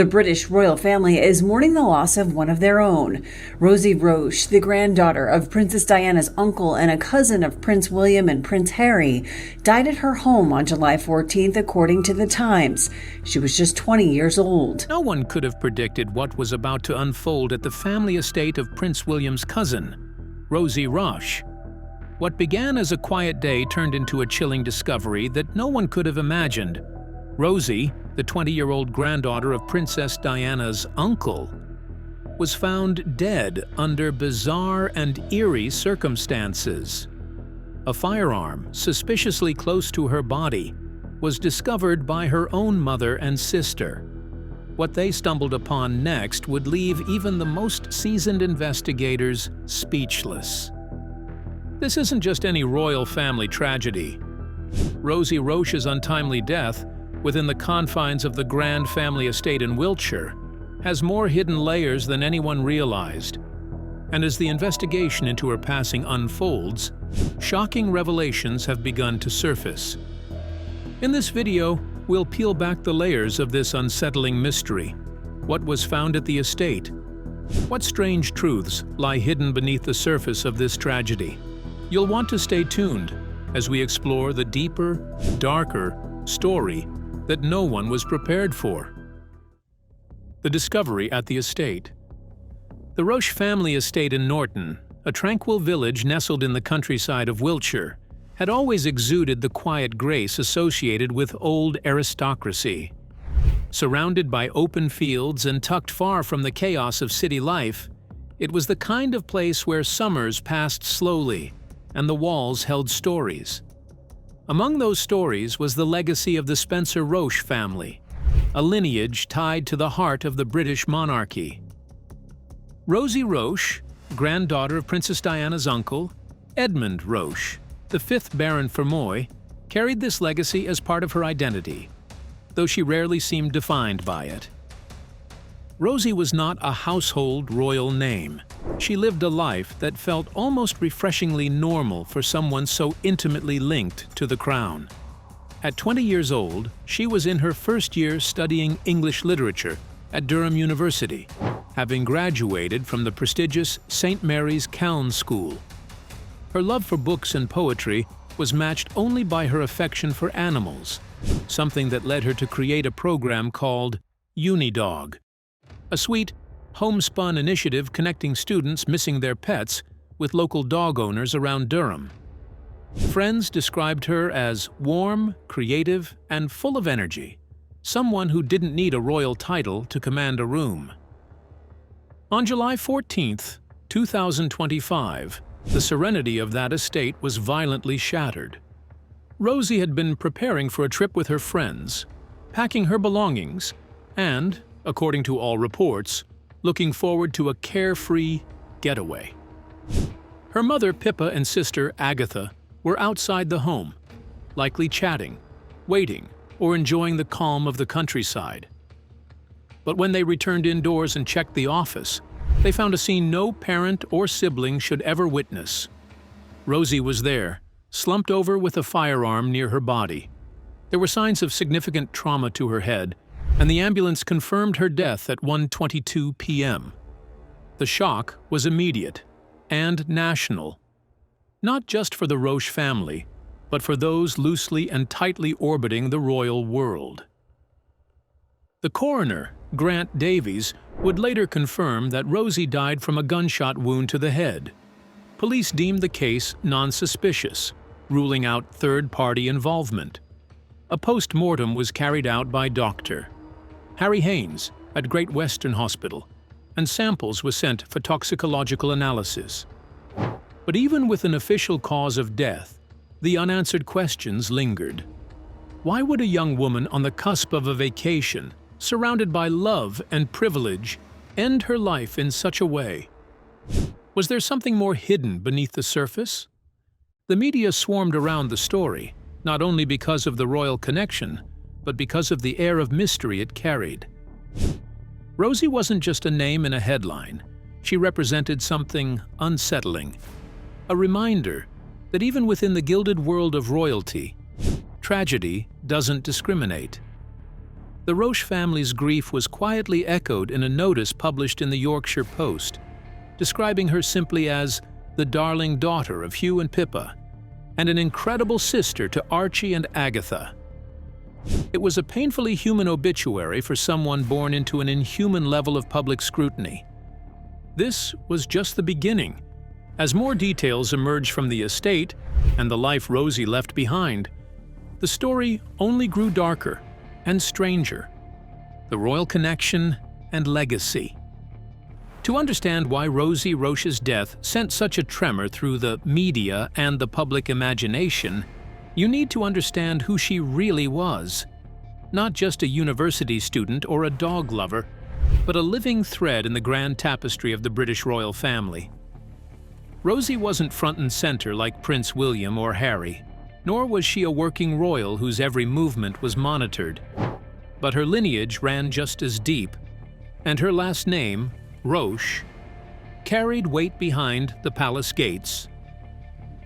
The British royal family is mourning the loss of one of their own. Rosie Roche, the granddaughter of Princess Diana's uncle and a cousin of Prince William and Prince Harry, died at her home on July 14th, according to The Times. She was just 20 years old. No one could have predicted what was about to unfold at the family estate of Prince William's cousin, Rosie Roche. What began as a quiet day turned into a chilling discovery that no one could have imagined. Rosie, the 20-year-old granddaughter of Princess Diana's uncle, was found dead under bizarre and eerie circumstances. A firearm, suspiciously close to her body, was discovered by her own mother and sister. What they stumbled upon next would leave even the most seasoned investigators speechless. This isn't just any royal family tragedy. Rosie Roche's untimely death, within the confines of the grand family estate in Wiltshire, has more hidden layers than anyone realized. And as the investigation into her passing unfolds, shocking revelations have begun to surface. In this video, we'll peel back the layers of this unsettling mystery. What was found at the estate? What strange truths lie hidden beneath the surface of this tragedy? You'll want to stay tuned as we explore the deeper, darker story that no one was prepared for. The discovery at the estate. The Roche family estate in Norton, a tranquil village nestled in the countryside of Wiltshire, had always exuded the quiet grace associated with old aristocracy. Surrounded by open fields and tucked far from the chaos of city life, it was the kind of place where summers passed slowly and the walls held stories. Among those stories was the legacy of the Spencer Roche family, a lineage tied to the heart of the British monarchy. Rosie Roche, granddaughter of Princess Diana's uncle, Edmund Roche, the 5th Baron Fermoy, carried this legacy as part of her identity, though she rarely seemed defined by it. Rosie was not a household royal name. She lived a life that felt almost refreshingly normal for someone so intimately linked to the crown. At 20 years old, she was in her first year studying English literature at Durham University, having graduated from the prestigious St. Mary's Calne School. Her love for books and poetry was matched only by her affection for animals, something that led her to create a program called UniDog, a sweet, homespun initiative connecting students missing their pets with local dog owners around Durham. Friends described her as warm, creative, and full of energy, someone who didn't need a royal title to command a room. On July 14, 2025, the serenity of that estate was violently shattered. Rosie had been preparing for a trip with her friends, packing her belongings, and, according to all reports, looking forward to a carefree getaway. Her mother Pippa and sister Agatha were outside the home, likely chatting, waiting, or enjoying the calm of the countryside. But when they returned indoors and checked the office, they found a scene no parent or sibling should ever witness. Rosie was there, slumped over with a firearm near her body. There were signs of significant trauma to her head, and the ambulance confirmed her death at 1:22 p.m. The shock was immediate and national, not just for the Roche family, but for those loosely and tightly orbiting the royal world. The coroner, Grant Davies, would later confirm that Rosie died from a gunshot wound to the head. Police deemed the case non-suspicious, ruling out third-party involvement. A post-mortem was carried out by Dr. Harry Haynes at Great Western Hospital, and samples were sent for toxicological analysis. But even with an official cause of death, the unanswered questions lingered. Why would a young woman on the cusp of a vacation, surrounded by love and privilege, end her life in such a way? Was there something more hidden beneath the surface? The media swarmed around the story, not only because of the royal connection, but because of the air of mystery it carried. Rosie wasn't just a name in a headline. She represented something unsettling, a reminder that even within the gilded world of royalty, tragedy doesn't discriminate. The Roche family's grief was quietly echoed in a notice published in the Yorkshire Post, describing her simply as the darling daughter of Hugh and Pippa, and an incredible sister to Archie and Agatha. It was a painfully human obituary for someone born into an inhuman level of public scrutiny. This was just the beginning. As more details emerged from the estate and the life Rosie left behind, the story only grew darker and stranger. The royal connection and legacy. To understand why Rosie Roche's death sent such a tremor through the media and the public imagination, you need to understand who she really was. Not just a university student or a dog lover, but a living thread in the grand tapestry of the British royal family. Rosie wasn't front and center like Prince William or Harry, nor was she a working royal whose every movement was monitored. But her lineage ran just as deep, and her last name, Roche, carried weight behind the palace gates.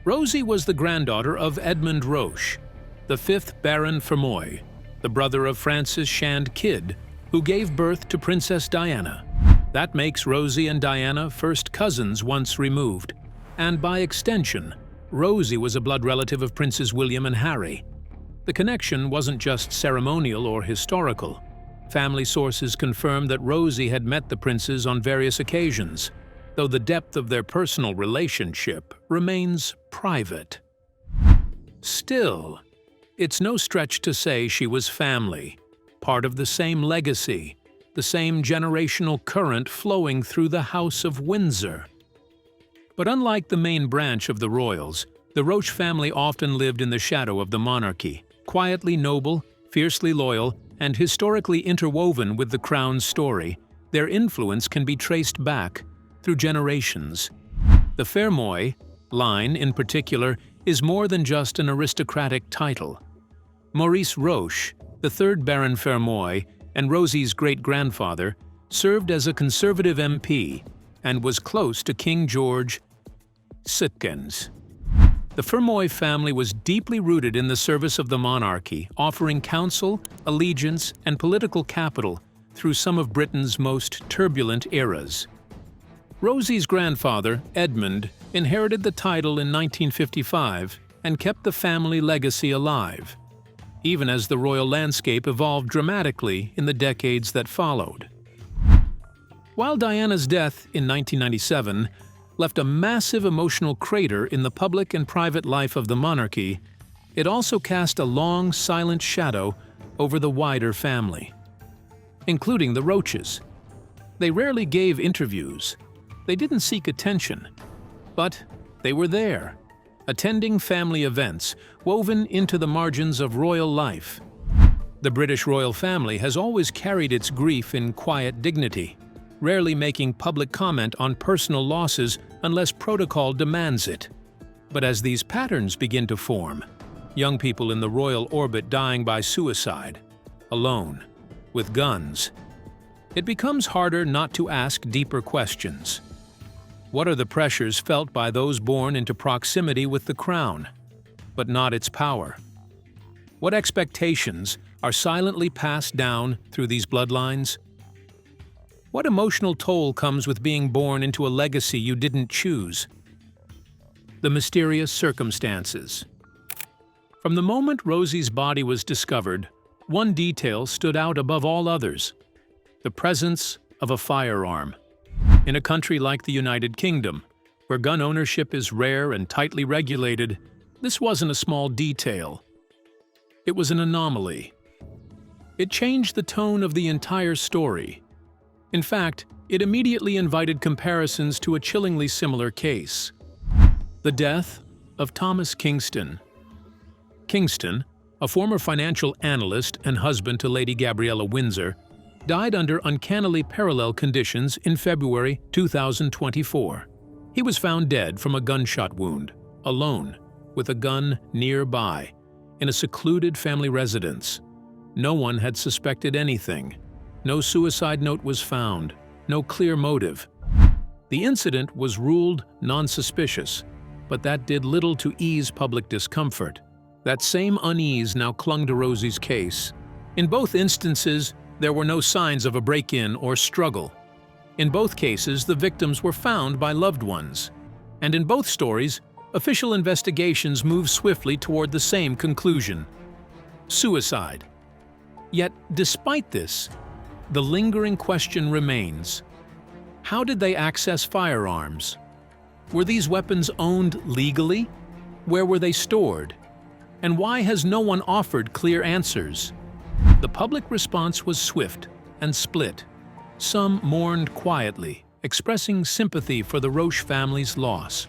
Rosie was the granddaughter of Edmund Roche, the 5th Baron Fermoy, the brother of Francis Shand Kidd, who gave birth to Princess Diana. That makes Rosie and Diana first cousins once removed, and by extension, Rosie was a blood relative of Princes William and Harry. The connection wasn't just ceremonial or historical. Family sources confirm that Rosie had met the princes on various occasions, though the depth of their personal relationship remains private. Still, it's no stretch to say she was family, part of the same legacy, the same generational current flowing through the House of Windsor. But unlike the main branch of the royals, the Roche family often lived in the shadow of the monarchy, quietly noble, fiercely loyal, and historically interwoven with the crown's story. Their influence can be traced back through generations. The Fermoy line, in particular, is more than just an aristocratic title. Maurice Roche, the 3rd Baron Fermoy and Rosie's great-grandfather, served as a conservative MP and was close to King George VI. The Fermoy family was deeply rooted in the service of the monarchy, offering counsel, allegiance, and political capital through some of Britain's most turbulent eras. Rosie's grandfather, Edmund, inherited the title in 1955 and kept the family legacy alive, even as the royal landscape evolved dramatically in the decades that followed. While Diana's death in 1997 left a massive emotional crater in the public and private life of the monarchy, it also cast a long, silent shadow over the wider family, including the Roches. They rarely gave interviews. They didn't seek attention, but they were there, attending family events, woven into the margins of royal life. The British royal family has always carried its grief in quiet dignity, rarely making public comment on personal losses unless protocol demands it. But as these patterns begin to form, young people in the royal orbit dying by suicide, alone, with guns, it becomes harder not to ask deeper questions. What are the pressures felt by those born into proximity with the crown, but not its power? What expectations are silently passed down through these bloodlines? What emotional toll comes with being born into a legacy you didn't choose? The mysterious circumstances. From the moment Rosie's body was discovered, one detail stood out above all others: the presence of a firearm. In a country like the United Kingdom, where gun ownership is rare and tightly regulated, this wasn't a small detail. It was an anomaly. It changed the tone of the entire story. In fact, it immediately invited comparisons to a chillingly similar case: the death of Thomas Kingston. Kingston, a former financial analyst and husband to Lady Gabriella Windsor, died under uncannily parallel conditions in February 2024. He was found dead from a gunshot wound, alone, with a gun nearby, in a secluded family residence. No one had suspected anything. No suicide note was found, no clear motive. The incident was ruled non-suspicious, but that did little to ease public discomfort. That same unease now clung to Rosie's case. In both instances, there were no signs of a break-in or struggle. In both cases, the victims were found by loved ones. And in both stories, official investigations move swiftly toward the same conclusion: suicide. Yet, despite this, the lingering question remains: how did they access firearms? Were these weapons owned legally? Where were they stored? And why has no one offered clear answers? The public response was swift and split. Some mourned quietly, expressing sympathy for the Roche family's loss.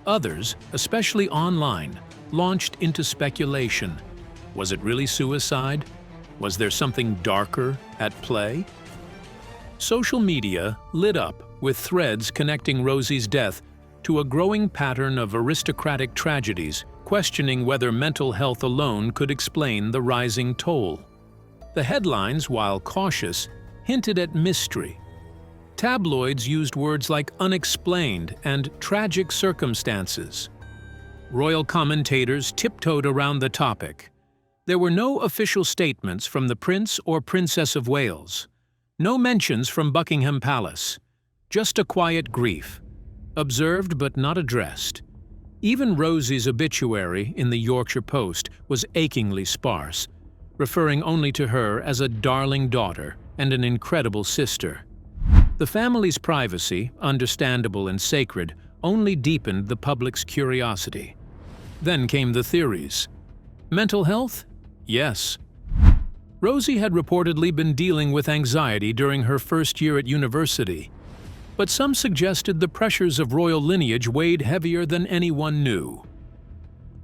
Others, especially online, launched into speculation. Was it really suicide? Was there something darker at play? Social media lit up with threads connecting Rosie's death to a growing pattern of aristocratic tragedies, questioning whether mental health alone could explain the rising toll. The headlines, while cautious, hinted at mystery. Tabloids used words like unexplained and tragic circumstances. Royal commentators tiptoed around the topic. There were no official statements from the Prince or Princess of Wales. No mentions from Buckingham Palace. Just a quiet grief, observed but not addressed. Even Rosie's obituary in the Yorkshire Post was achingly sparse, referring only to her as a darling daughter and an incredible sister. The family's privacy, understandable and sacred, only deepened the public's curiosity. Then came the theories. Mental health? Yes. Rosie had reportedly been dealing with anxiety during her first year at university, but some suggested the pressures of royal lineage weighed heavier than anyone knew.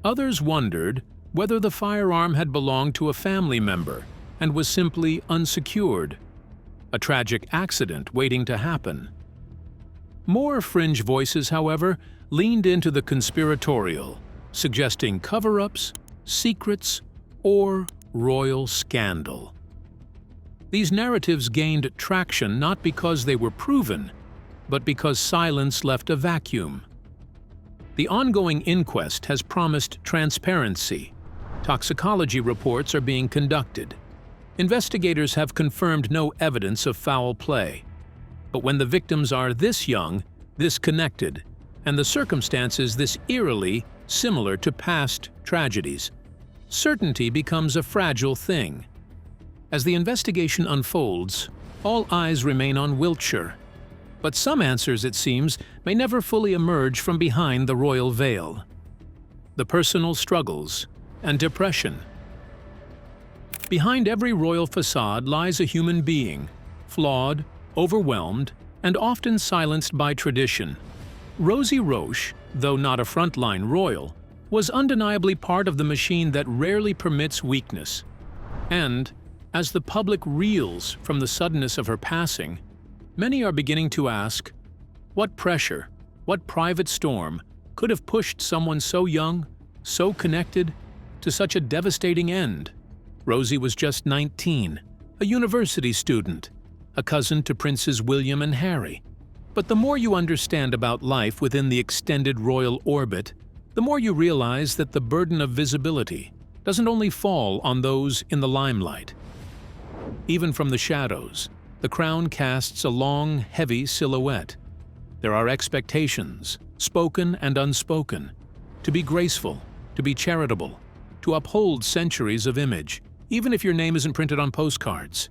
Others wondered whether the firearm had belonged to a family member and was simply unsecured, a tragic accident waiting to happen. More fringe voices, however, leaned into the conspiratorial, suggesting cover-ups, secrets, or royal scandal. These narratives gained traction not because they were proven, but because silence left a vacuum. The ongoing inquest has promised transparency. Toxicology reports are being conducted. Investigators have confirmed no evidence of foul play. But when the victims are this young, this connected, and the circumstances this eerily similar to past tragedies, certainty becomes a fragile thing. As the investigation unfolds, all eyes remain on Wiltshire. But some answers, it seems, may never fully emerge from behind the royal veil. The personal struggles and depression. Behind every royal facade lies a human being, flawed, overwhelmed, and often silenced by tradition. Rosie Roche, though not a frontline royal, was undeniably part of the machine that rarely permits weakness. And, as the public reels from the suddenness of her passing, many are beginning to ask, what pressure, what private storm could have pushed someone so young, so connected, to such a devastating end? Rosie was just 19, a university student, a cousin to Princes William and Harry. But the more you understand about life within the extended royal orbit, the more you realize that the burden of visibility doesn't only fall on those in the limelight. Even from the shadows, the crown casts a long, heavy silhouette. There are expectations, spoken and unspoken, to be graceful, to be charitable, to uphold centuries of image, even if your name isn't printed on postcards.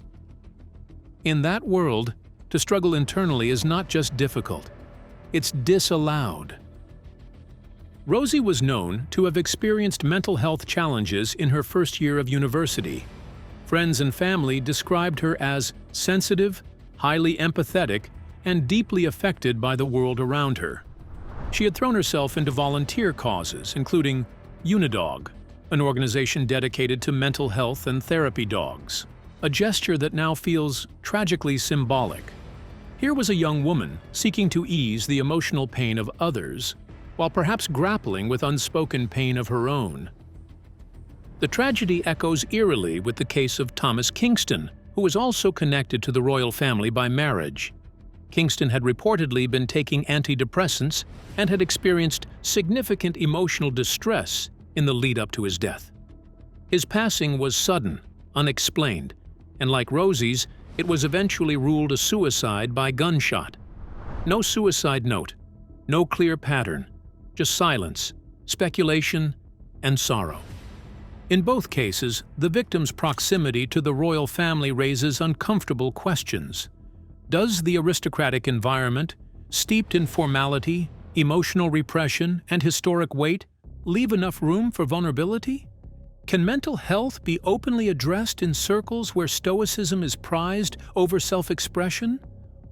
In that world, to struggle internally is not just difficult, it's disallowed. Rosie was known to have experienced mental health challenges in her first year of university. Friends and family described her as sensitive, highly empathetic, and deeply affected by the world around her. She had thrown herself into volunteer causes, including Unidog, an organization dedicated to mental health and therapy dogs, a gesture that now feels tragically symbolic. Here was a young woman seeking to ease the emotional pain of others, while perhaps grappling with unspoken pain of her own. The tragedy echoes eerily with the case of Thomas Kingston, who was also connected to the royal family by marriage. Kingston had reportedly been taking antidepressants and had experienced significant emotional distress in the lead-up to his death. His passing was sudden, unexplained, and like Rosie's, it was eventually ruled a suicide by gunshot. No suicide note, no clear pattern, just silence, speculation, and sorrow. In both cases, the victim's proximity to the royal family raises uncomfortable questions. Does the aristocratic environment, steeped in formality, emotional repression, and historic weight, leave enough room for vulnerability? Can mental health be openly addressed in circles where stoicism is prized over self-expression?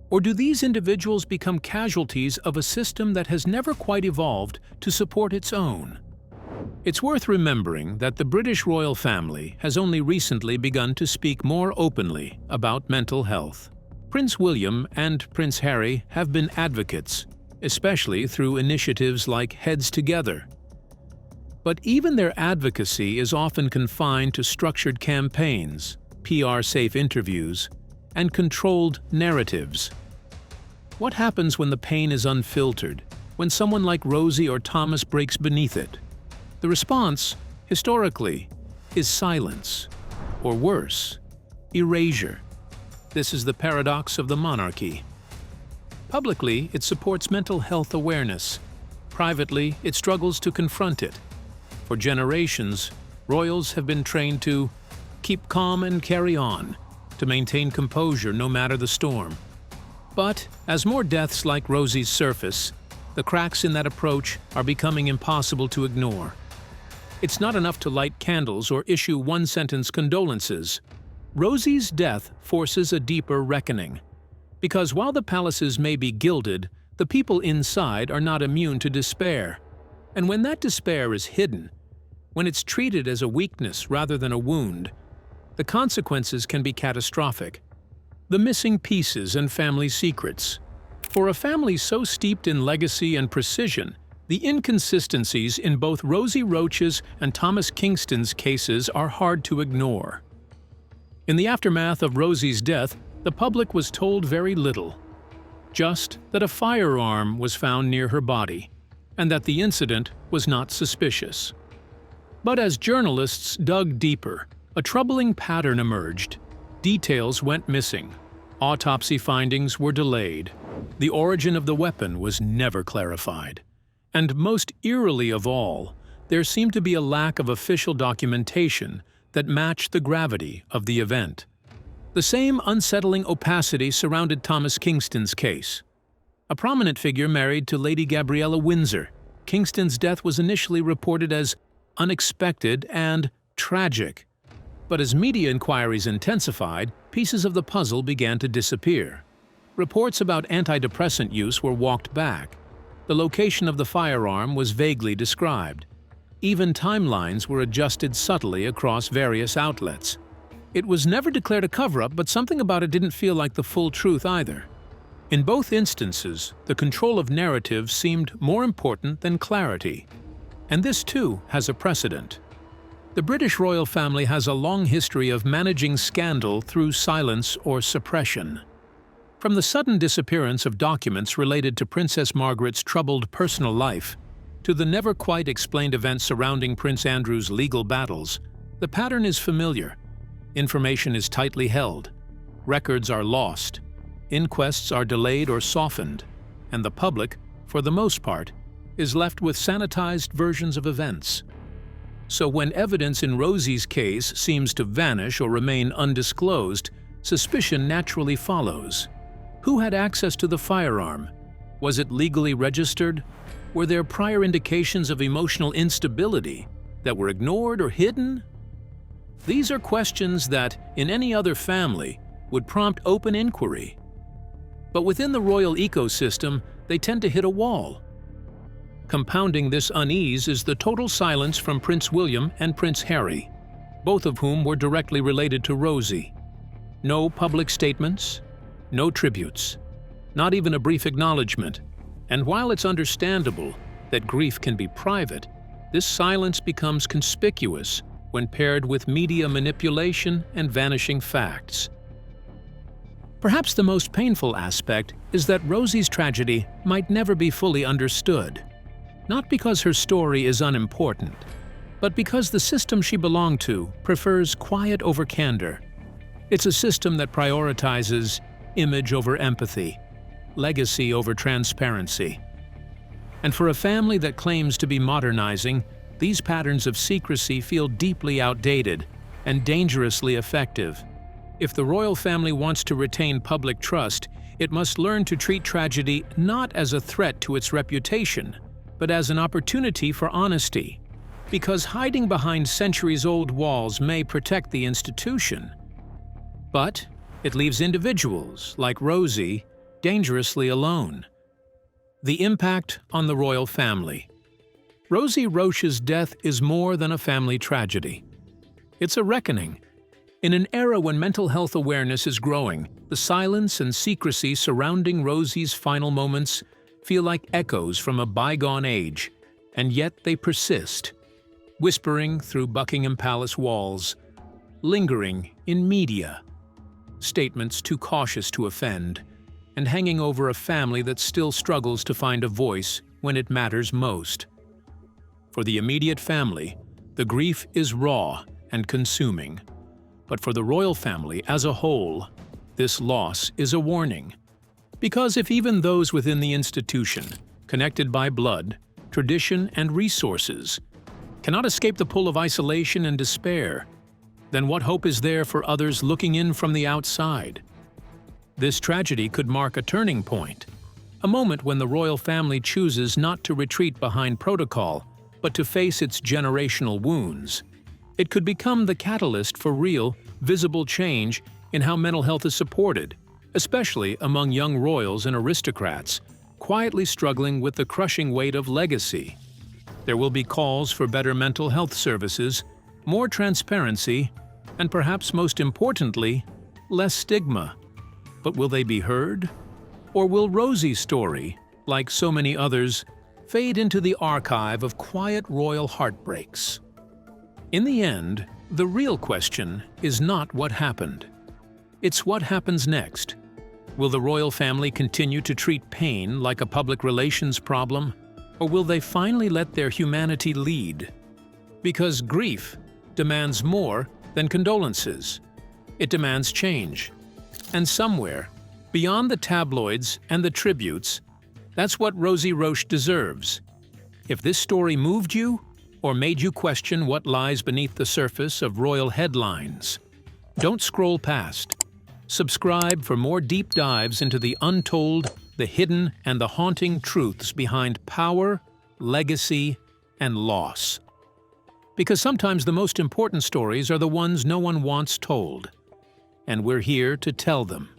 Or do these individuals become casualties of a system that has never quite evolved to support its own? It's worth remembering that the British royal family has only recently begun to speak more openly about mental health. Prince William and Prince Harry have been advocates, especially through initiatives like Heads Together. But even their advocacy is often confined to structured campaigns, PR-safe interviews, and controlled narratives. What happens when the pain is unfiltered, when someone like Rosie or Thomas breaks beneath it? The response, historically, is silence, or worse, erasure. This is the paradox of the monarchy. Publicly, it supports mental health awareness. Privately, it struggles to confront it. For generations, royals have been trained to keep calm and carry on, to maintain composure no matter the storm. But as more deaths like Rosie's surface, the cracks in that approach are becoming impossible to ignore. It's not enough to light candles or issue one-sentence condolences. Rosie's death forces a deeper reckoning. Because while the palaces may be gilded, the people inside are not immune to despair. And when that despair is hidden, when it's treated as a weakness rather than a wound, the consequences can be catastrophic. The missing pieces and family secrets. For a family so steeped in legacy and precision, the inconsistencies in both Rosie Roche's and Thomas Kingston's cases are hard to ignore. In the aftermath of Rosie's death, the public was told very little. Just that a firearm was found near her body, and that the incident was not suspicious. But as journalists dug deeper, a troubling pattern emerged. Details went missing. Autopsy findings were delayed. The origin of the weapon was never clarified. And most eerily of all, there seemed to be a lack of official documentation that matched the gravity of the event. The same unsettling opacity surrounded Thomas Kingston's case. A prominent figure married to Lady Gabriella Windsor, Kingston's death was initially reported as unexpected and tragic. But as media inquiries intensified, pieces of the puzzle began to disappear. Reports about antidepressant use were walked back. The location of the firearm was vaguely described. Even timelines were adjusted subtly across various outlets. It was never declared a cover-up, but something about it didn't feel like the full truth either. In both instances, the control of narrative seemed more important than clarity. And this too has a precedent. The British royal family has a long history of managing scandal through silence or suppression. From the sudden disappearance of documents related to Princess Margaret's troubled personal life, to the never quite explained events surrounding Prince Andrew's legal battles, the pattern is familiar. Information is tightly held, records are lost, inquests are delayed or softened, and the public, for the most part, is left with sanitized versions of events. So when evidence in Rosie's case seems to vanish or remain undisclosed, suspicion naturally follows. Who had access to the firearm? Was it legally registered? Were there prior indications of emotional instability that were ignored or hidden? These are questions that, in any other family, would prompt open inquiry. But within the royal ecosystem, they tend to hit a wall. Compounding this unease is the total silence from Prince William and Prince Harry, both of whom were directly related to Rosie. No public statements, no tributes, not even a brief acknowledgement. And while it's understandable that grief can be private, this silence becomes conspicuous when paired with media manipulation and vanishing facts. Perhaps the most painful aspect is that Rosie's tragedy might never be fully understood. Not because her story is unimportant, but because the system she belonged to prefers quiet over candor. It's a system that prioritizes image over empathy, legacy over transparency. And for a family that claims to be modernizing, these patterns of secrecy feel deeply outdated and dangerously effective. If the royal family wants to retain public trust, it must learn to treat tragedy not as a threat to its reputation, but as an opportunity for honesty. Because hiding behind centuries-old walls may protect the institution, but it leaves individuals, like Rosie, dangerously alone. The impact on the royal family. Rosie Roche's death is more than a family tragedy. It's a reckoning. In an era when mental health awareness is growing, the silence and secrecy surrounding Rosie's final moments feel like echoes from a bygone age, and yet they persist, whispering through Buckingham Palace walls, lingering in media, statements too cautious to offend, and hanging over a family that still struggles to find a voice when it matters most. For the immediate family, the grief is raw and consuming. But for the royal family as a whole, this loss is a warning. Because if even those within the institution, connected by blood, tradition, and resources, cannot escape the pull of isolation and despair, then what hope is there for others looking in from the outside? This tragedy could mark a turning point, a moment when the royal family chooses not to retreat behind protocol, but to face its generational wounds. It could become the catalyst for real, visible change in how mental health is supported, especially among young royals and aristocrats, quietly struggling with the crushing weight of legacy. There will be calls for better mental health services, more transparency, and perhaps most importantly, less stigma. But will they be heard? Or will Rosie's story, like so many others, fade into the archive of quiet royal heartbreaks? In the end, the real question is not what happened. It's what happens next. Will the royal family continue to treat pain like a public relations problem, or will they finally let their humanity lead? Because grief demands more than condolences. It demands change. And somewhere, beyond the tabloids and the tributes, that's what Rosie Roche deserves. If this story moved you, or made you question what lies beneath the surface of royal headlines, don't scroll past. Subscribe for more deep dives into the untold, the hidden, and the haunting truths behind power, legacy, and loss. Because sometimes the most important stories are the ones no one wants told, and we're here to tell them.